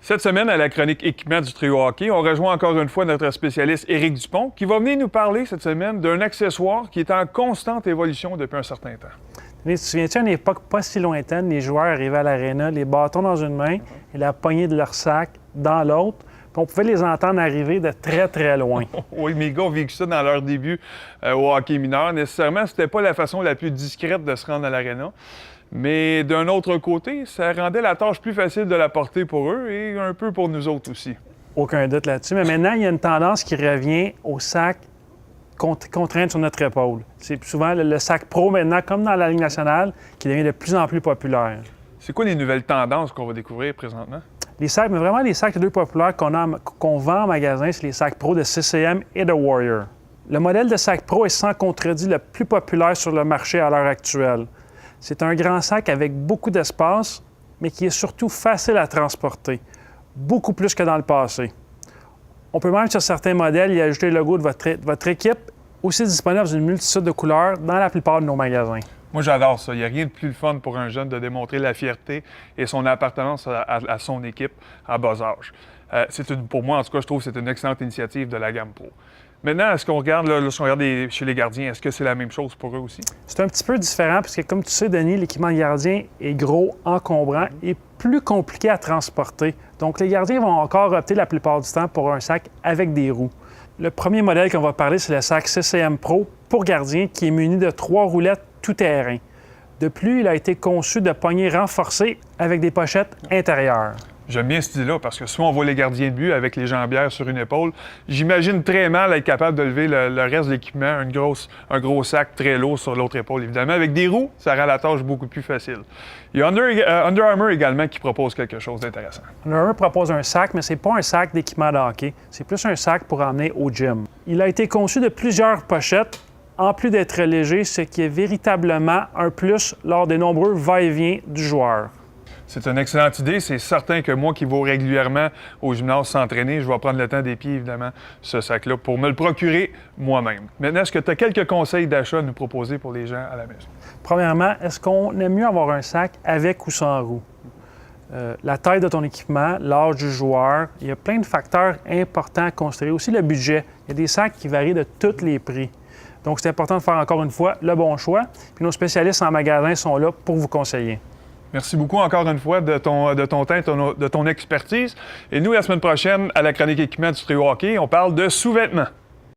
Cette semaine, à la chronique équipement du trio hockey, on rejoint encore une fois notre spécialiste Éric Dupont qui va venir nous parler cette semaine d'un accessoire qui est en constante évolution depuis un certain temps. Tu te souviens-tu, à une époque pas si lointaine, les joueurs arrivaient à l'aréna, les bâtons dans une main et la poignée de leur sac dans l'autre, puis on pouvait les entendre arriver de très, très loin. Oui, mes gars ont vécu ça dans leur début au hockey mineur. Nécessairement, c'était pas la façon la plus discrète de se rendre à l'aréna. Mais d'un autre côté, ça rendait la tâche plus facile de la porter pour eux et un peu pour nous autres aussi. Aucun doute là-dessus. Mais maintenant, il y a une tendance qui revient au sac contrainte sur notre épaule. C'est souvent le sac pro maintenant, comme dans la Ligue nationale, qui devient de plus en plus populaire. C'est quoi les nouvelles tendances qu'on va découvrir présentement? Les sacs, mais vraiment les sacs les deux populaires qu'on vend en magasin, c'est les sacs pro de CCM et de Warrior. Le modèle de sac pro est sans contredit le plus populaire sur le marché à l'heure actuelle. C'est un grand sac avec beaucoup d'espace, mais qui est surtout facile à transporter, beaucoup plus que dans le passé. On peut même, sur certains modèles, y ajouter le logo de votre équipe, aussi disponible dans une multitude de couleurs dans la plupart de nos magasins. Moi, j'adore ça. Il n'y a rien de plus fun pour un jeune de démontrer la fierté et son appartenance à son équipe à bas âge. Pour moi, en tout cas, je trouve que c'est une excellente initiative de la gamme Pro. Maintenant, est-ce qu'on regarde, chez les gardiens, est-ce que c'est la même chose pour eux aussi? C'est un petit peu différent parce que, comme tu sais, Denis, l'équipement de gardien est gros, encombrant et plus compliqué à transporter. Donc, les gardiens vont encore opter la plupart du temps pour un sac avec des roues. Le premier modèle qu'on va parler, c'est le sac CCM Pro pour gardien qui est muni de 3 roulettes tout-terrain. De plus, il a été conçu de poignées renforcées avec des pochettes intérieures. J'aime bien cette idée-là parce que souvent on voit les gardiens de but avec les jambières sur une épaule. J'imagine très mal être capable de lever le reste de l'équipement, un gros sac très lourd sur l'autre épaule. Évidemment, avec des roues, ça rend la tâche beaucoup plus facile. Il y a Under Armour également qui propose quelque chose d'intéressant. Under Armour propose un sac, mais ce n'est pas un sac d'équipement de hockey. C'est plus un sac pour emmener au gym. Il a été conçu de plusieurs pochettes, en plus d'être léger, ce qui est véritablement un plus lors des nombreux va-et-vient du joueur. C'est une excellente idée. C'est certain que moi qui vais régulièrement au gymnase s'entraîner, je vais prendre le temps des pieds, évidemment, ce sac-là, pour me le procurer moi-même. Maintenant, est-ce que tu as quelques conseils d'achat à nous proposer pour les gens à la maison? Premièrement, est-ce qu'on aime mieux avoir un sac avec ou sans roue? La taille de ton équipement, l'âge du joueur, il y a plein de facteurs importants à considérer. Aussi le budget. Il y a des sacs qui varient de tous les prix. Donc, c'est important de faire encore une fois le bon choix. Puis nos spécialistes en magasin sont là pour vous conseiller. Merci beaucoup encore une fois de ton temps et de ton expertise. Et nous, la semaine prochaine, à la chronique équipement du trio hockey, on parle de sous-vêtements.